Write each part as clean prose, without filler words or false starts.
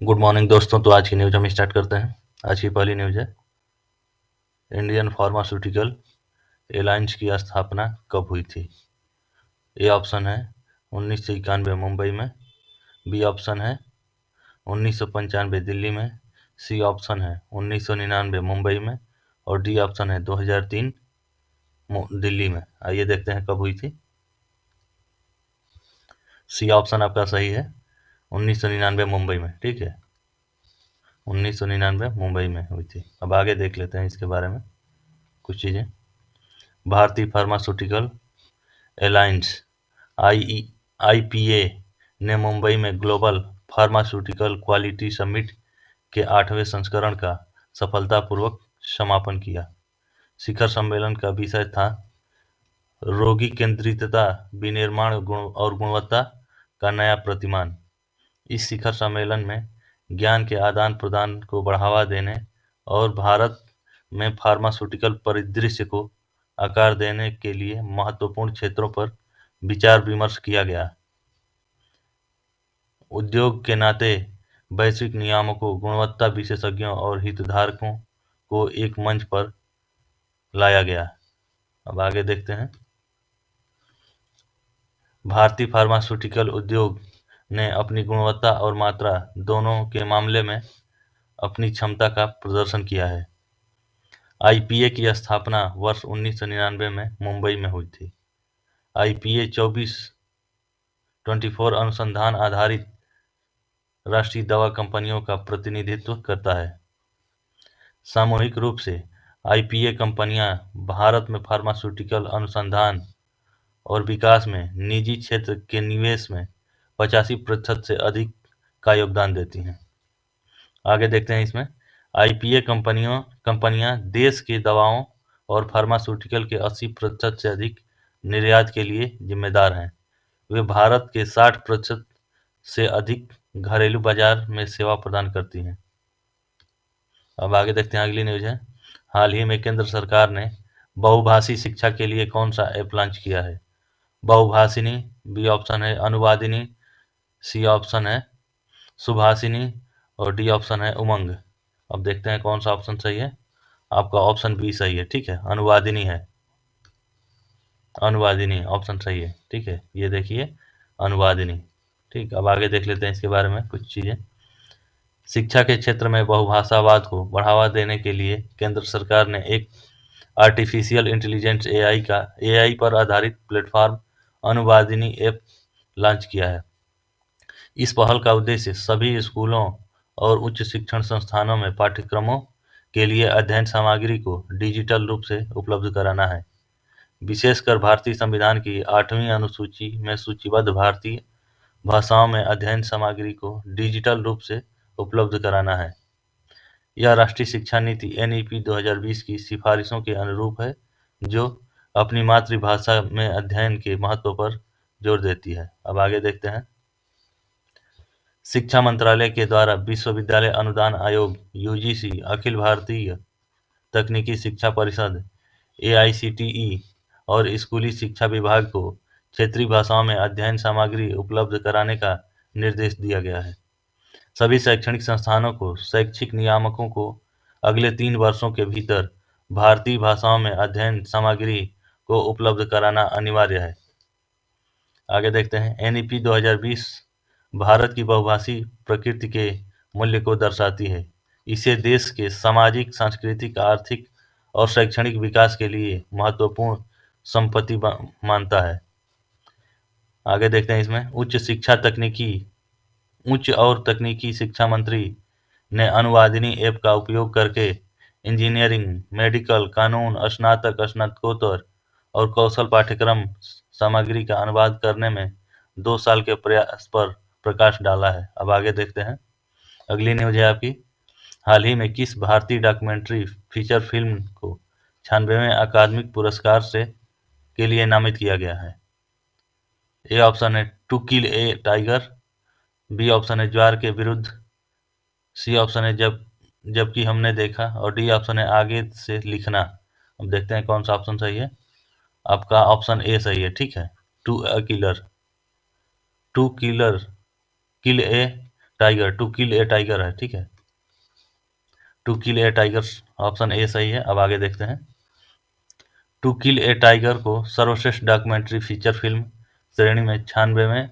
Good morning दोस्तों। तो आज की न्यूज हम स्टार्ट करते हैं। आज की पहली न्यूज है, इंडियन फार्मास्यूटिकल एलायंस की स्थापना कब हुई थी? ए ऑप्शन है 1991 मुंबई में, बी ऑप्शन है 1995 दिल्ली में, सी ऑप्शन है 1999 मुंबई में और डी ऑप्शन है 2003 दिल्ली में। आइए देखते हैं कब हुई थी। सी ऑप्शन आपका सही है, 1999 मुंबई में। ठीक है, 1999 मुंबई में हुई थी। अब आगे देख लेते हैं इसके बारे में कुछ चीज़ें। भारतीय फार्मास्यूटिकल एलायंस आई आईपीए ने मुंबई में ग्लोबल फार्मास्यूटिकल क्वालिटी समिट के 8वें संस्करण का सफलतापूर्वक समापन किया। शिखर सम्मेलन का विषय था रोगी केंद्रितता, विनिर्माण गुण और गुणवत्ता का नया प्रतिमान। इस शिखर सम्मेलन में ज्ञान के आदान प्रदान को बढ़ावा देने और भारत में फार्मास्यूटिकल परिदृश्य को आकार देने के लिए महत्वपूर्ण क्षेत्रों पर विचार विमर्श किया गया। उद्योग के नाते वैश्विक नियामकों, गुणवत्ता विशेषज्ञों और हितधारकों को एक मंच पर लाया गया। अब आगे देखते हैं। भारतीय फार्मास्यूटिकल उद्योग ने अपनी गुणवत्ता और मात्रा दोनों के मामले में अपनी क्षमता का प्रदर्शन किया है। आईपीए की स्थापना वर्ष 1999 में मुंबई में हुई थी। आईपीए 24 अनुसंधान आधारित राष्ट्रीय दवा कंपनियों का प्रतिनिधित्व करता है। सामूहिक रूप से आईपीए कंपनियां भारत में फार्मास्यूटिकल अनुसंधान और विकास में निजी क्षेत्र के निवेश में 85% से अधिक का योगदान देती हैं। आगे देखते हैं इसमें। आईपीए कंपनियां देश की दवाओं और फार्मास्यूटिकल के 80% से अधिक निर्यात के लिए जिम्मेदार हैं। वे भारत के 60% से अधिक घरेलू बाजार में सेवा प्रदान करती हैं। अब आगे देखते हैं, अगली न्यूज है। हाल ही में केंद्र सरकार ने बहुभाषी शिक्षा के लिए कौन सा ऐप लॉन्च किया है? बहुभाषिनी, बी ऑप्शन है अनुवादिनी, सी ऑप्शन है सुभाषिनी और डी ऑप्शन है उमंग। अब देखते हैं कौन सा ऑप्शन सही है। आपका ऑप्शन बी सही है। ठीक है, अनुवादिनी है। अनुवादिनी ऑप्शन सही है। ठीक है, ये देखिए अनुवादिनी। ठीक, अब आगे देख लेते हैं इसके बारे में कुछ चीज़ें। शिक्षा के क्षेत्र में बहुभाषावाद को बढ़ावा देने के लिए केंद्र सरकार ने एक आर्टिफिशियल इंटेलिजेंस एआई पर आधारित प्लेटफॉर्म अनुवादिनी ऐप लॉन्च किया है। इस पहल का उद्देश्य सभी स्कूलों और उच्च शिक्षण संस्थानों में पाठ्यक्रमों के लिए अध्ययन सामग्री को डिजिटल रूप से उपलब्ध कराना है। विशेषकर भारतीय संविधान की 8वीं अनुसूची में सूचीबद्ध भारतीय भाषाओं में अध्ययन सामग्री को डिजिटल रूप से उपलब्ध कराना है। यह राष्ट्रीय शिक्षा नीति एनईपी 2020 की सिफारिशों के अनुरूप है, जो अपनी मातृभाषा में अध्ययन के महत्व पर जोर देती है। अब आगे देखते हैं। शिक्षा मंत्रालय के द्वारा विश्वविद्यालय अनुदान आयोग यूजीसी, अखिल भारतीय तकनीकी शिक्षा परिषद एआईसीटीई और स्कूली शिक्षा विभाग को क्षेत्रीय भाषाओं में अध्ययन सामग्री उपलब्ध कराने का निर्देश दिया गया है। सभी शैक्षणिक संस्थानों को शैक्षिक नियामकों को अगले 3 वर्षों के भीतर भारतीय भाषाओं में अध्ययन सामग्री को उपलब्ध कराना अनिवार्य है। आगे देखते हैं। एनईपी 2020 भारत की बहुभाषी प्रकृति के मूल्य को दर्शाती है। इसे देश के सामाजिक, सांस्कृतिक, आर्थिक और शैक्षणिक विकास के लिए महत्वपूर्ण संपत्ति मानता है। आगे देखते हैं इसमें। उच्च और तकनीकी शिक्षा मंत्री ने अनुवादिनी ऐप का उपयोग करके इंजीनियरिंग, मेडिकल, कानून, स्नातक, स्नातकोत्तर और कौशल पाठ्यक्रम सामग्री का अनुवाद करने में 2 साल के प्रयास पर प्रकाश डाला है। अब आगे देखते हैं। अगली न्यूज है आपकी। हाल ही में किस भारतीय डॉक्यूमेंट्री फीचर फिल्म को 96वें अकादमिक पुरस्कार से के लिए नामित किया गया है? ए ऑप्शन है to kill a tiger, B option है ज्वार के विरुद्ध, सी ऑप्शन है जबकि हमने देखा और डी ऑप्शन है आगे से लिखना। अब देखते हैं कौन सा ऑप्शन सही है। आपका ऑप्शन ए सही है। ठीक है, to a killer, to killer kill a tiger, to kill a tiger है, ठीक है। To kill a tiger option A सही है। अब आगे देखते हैं। टू किल ए टाइगर को सर्वश्रेष्ठ डॉक्यूमेंट्री फीचर फिल्म श्रेणी में 96वें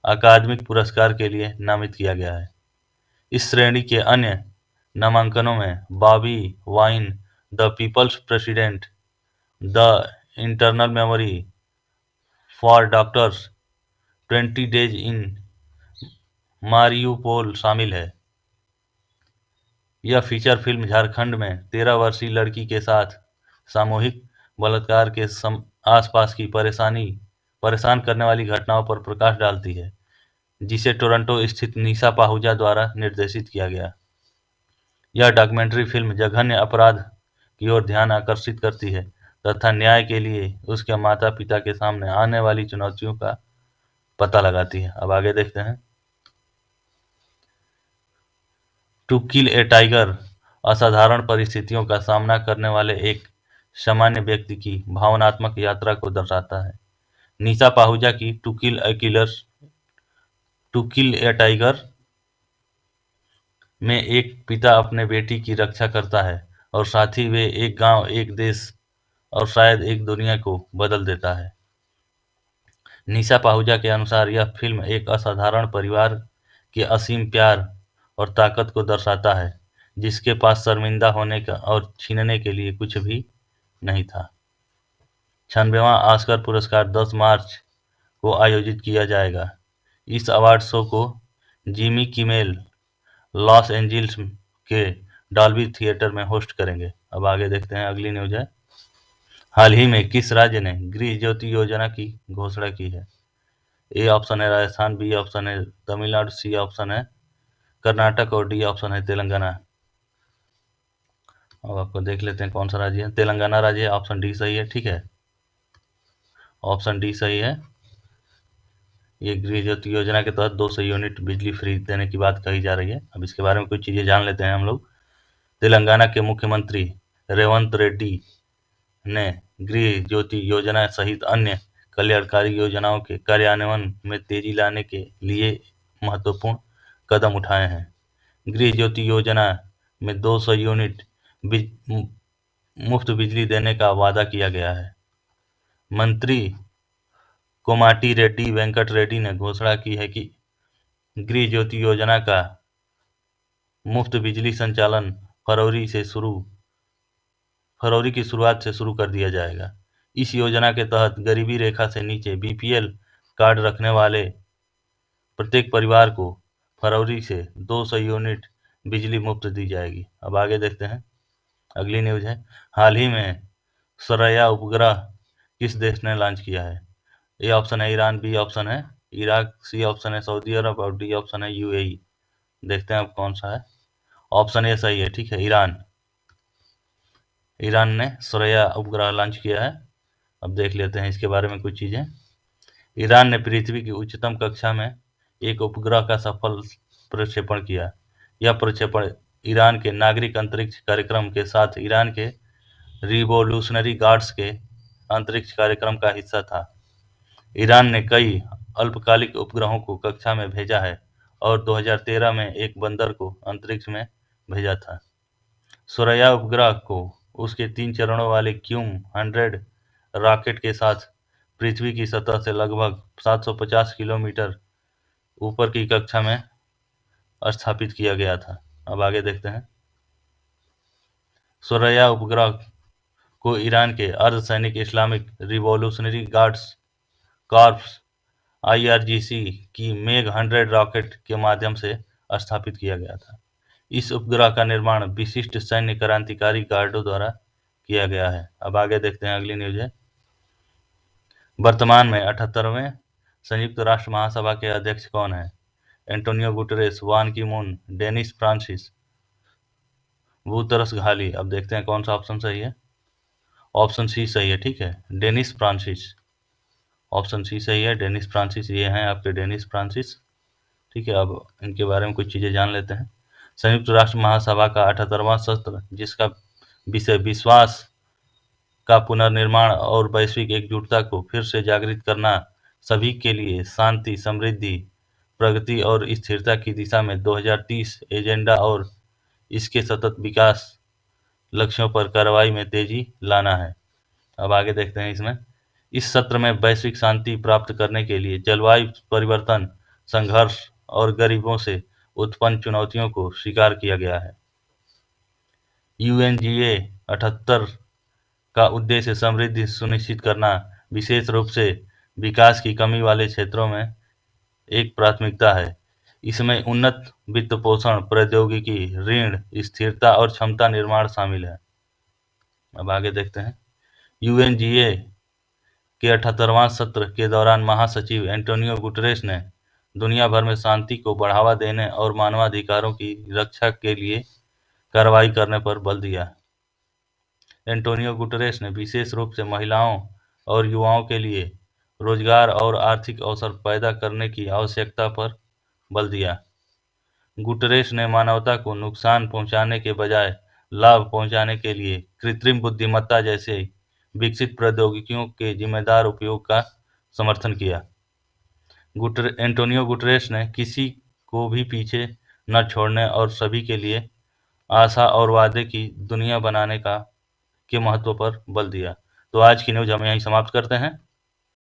अकादमिक पुरस्कार के लिए नामित किया गया है। इस श्रेणी के अन्य नामांकनों में Bobi Wine, the people's president, the internal memory for doctors, 20 days in Mariupol शामिल है। यह फीचर फिल्म झारखंड में 13 वर्षीय लड़की के साथ सामूहिक बलात्कार के आसपास की परेशान करने वाली घटनाओं पर प्रकाश डालती है, जिसे टोरंटो स्थित निशा पाहुजा द्वारा निर्देशित किया गया। यह डॉक्यूमेंट्री फिल्म जघन्य अपराध की ओर ध्यान आकर्षित करती है तथा न्याय के लिए उसके माता-पिता के सामने आने वाली चुनौतियों का पता लगाती है। अब आगे देखते हैं। टू किल ए टाइगर असाधारण परिस्थितियों का सामना करने वाले एक सामान्य व्यक्ति की भावनात्मक यात्रा को दर्शाता है। निशा पाहुजा की टू किल ए टाइगर में एक पिता अपने बेटी की रक्षा करता है और साथ ही वे एक गांव, एक देश और शायद एक दुनिया को बदल देता है। निशा पाहुजा के अनुसार यह फिल्म एक असाधारण परिवार के असीम प्यार और ताकत को दर्शाता है, जिसके पास शर्मिंदा होने का और छीनने के लिए कुछ भी नहीं था। 96वां ऑस्कर पुरस्कार 10 मार्च को आयोजित किया जाएगा। इस अवार्ड शो को जिमी किमेल लॉस एंजिल्स के डॉल्बी थिएटर में होस्ट करेंगे। अब आगे देखते हैं, अगली न्यूज है। हाल ही में किस राज्य ने गृह ज्योति योजना की घोषणा की है? ए ऑप्शन है राजस्थान, बी ऑप्शन है तमिलनाडु, सी ऑप्शन है कर्नाटक और डी ऑप्शन है तेलंगाना। अब आपको देख लेते हैं कौन सा राज्य है। तेलंगाना राज्य है, ऑप्शन डी सही है, ठीक है। ऑप्शन डी सही है। ये गृह ज्योति योजना के तहत 200 यूनिट बिजली फ्री देने की बात कही जा रही है। अब इसके बारे में कुछ चीज़ें जान लेते हैं हम लोग। तेलंगाना के मुख्यमंत्री रेवंत रेड्डी ने गृह ज्योति योजना सहित अन्य कल्याणकारी योजनाओं के कार्यान्वयन में तेजी लाने के लिए महत्वपूर्ण कदम उठाए हैं। गृह ज्योति योजना में 200 यूनिट मुफ्त बिजली देने का वादा किया गया है। मंत्री कोमाटी रेड्डी वेंकट रेड्डी ने घोषणा की है कि गृह ज्योति योजना का मुफ्त बिजली संचालन फरवरी की शुरुआत से शुरू कर दिया जाएगा। इस योजना के तहत गरीबी रेखा से नीचे बीपीएल कार्ड रखने वाले प्रत्येक परिवार को फरवरी से 200 यूनिट बिजली मुफ्त दी जाएगी। अब आगे देखते हैं, अगली न्यूज है। हाल ही में सरया उपग्रह किस देश ने लॉन्च किया है? ए ऑप्शन है ईरान, बी ऑप्शन है इराक, सी ऑप्शन है सऊदी अरब और डी ऑप्शन है यूएई। देखते हैं अब कौन सा है। ऑप्शन ए सही है, ठीक है, ईरान ने सरया उपग्रह लॉन्च किया है। अब देख लेते हैं इसके बारे में कुछ चीज़ें। ईरान ने पृथ्वी की उच्चतम कक्षा में एक उपग्रह का सफल प्रक्षेपण किया। यह प्रक्षेपण ईरान के नागरिक अंतरिक्ष कार्यक्रम के साथ ईरान के रिवोल्यूशनरी गार्ड्स के अंतरिक्ष कार्यक्रम का हिस्सा था। ईरान ने कई अल्पकालिक उपग्रहों को कक्षा में भेजा है और 2013 में एक बंदर को अंतरिक्ष में भेजा था। सुरैया उपग्रह को उसके 3 चरणों वाले क्यूम-100 रॉकेट के साथ पृथ्वी की सतह से लगभग 750 किलोमीटर ऊपर की कक्षा में स्थापित किया गया था। अब आगे देखते हैं। सुरैया उपग्रह को ईरान के अर्धसैनिक Islamic revolutionary guards corps (IRGC) की मेघ-100 रॉकेट के माध्यम से स्थापित किया गया था। इस उपग्रह का निर्माण विशिष्ट सैन्य क्रांतिकारी गार्डों द्वारा किया गया है। अब आगे देखते हैं, अगली न्यूज है। वर्तमान में 78वें संयुक्त राष्ट्र महासभा के अध्यक्ष कौन हैं? Antonio Guterres, Ban Ki Moon, Dennis Francis, Boutros Ghali. अब देखते हैं कौन सा ऑप्शन सही है। ऑप्शन सी सही है, ठीक है, डेनिस फ्रांसिस। ऑप्शन सी सही है, डेनिस फ्रांसिस। ये हैं आपके डेनिस फ्रांसिस, ठीक है। अब इनके बारे में कुछ चीज़ें जान लेते हैं। संयुक्त राष्ट्र महासभा का 78वां सत्र, जिसका विषय विश्वास का पुनर्निर्माण और वैश्विक एकजुटता को फिर से जागृत करना, सभी के लिए शांति, समृद्धि, प्रगति और स्थिरता की दिशा में 2030 एजेंडा और इसके सतत विकास लक्ष्यों पर कार्रवाई में तेजी लाना है। अब आगे देखते हैं इसमें। इस सत्र में वैश्विक शांति प्राप्त करने के लिए जलवायु परिवर्तन, संघर्ष और गरीबों से उत्पन्न चुनौतियों को स्वीकार किया गया है। यूएनजीए 78 का उद्देश्य समृद्धि सुनिश्चित करना, विशेष रूप से विकास की कमी वाले क्षेत्रों में एक प्राथमिकता है। इसमें उन्नत वित्तपोषण, प्रौद्योगिकी, ऋण, स्थिरता और क्षमता निर्माण शामिल है। अब आगे देखते हैं। यूएनजीए के 78वां सत्र के दौरान महासचिव एंटोनियो गुटरेस ने दुनिया भर में शांति को बढ़ावा देने और मानवाधिकारों की रक्षा के लिए कार्रवाई करने पर बल दिया। एंटोनियो गुटरेस ने विशेष रूप से महिलाओं और युवाओं के लिए रोजगार और आर्थिक अवसर पैदा करने की आवश्यकता पर बल दिया। गुटरेस ने मानवता को नुकसान पहुंचाने के बजाय लाभ पहुंचाने के लिए कृत्रिम बुद्धिमत्ता जैसे विकसित प्रौद्योगिकियों के जिम्मेदार उपयोग का समर्थन किया। एंटोनियो गुटरेस ने किसी को भी पीछे न छोड़ने और सभी के लिए आशा और वादे की दुनिया बनाने के महत्व पर बल दिया। तो आज की न्यूज़ हम यहीं समाप्त करते हैं।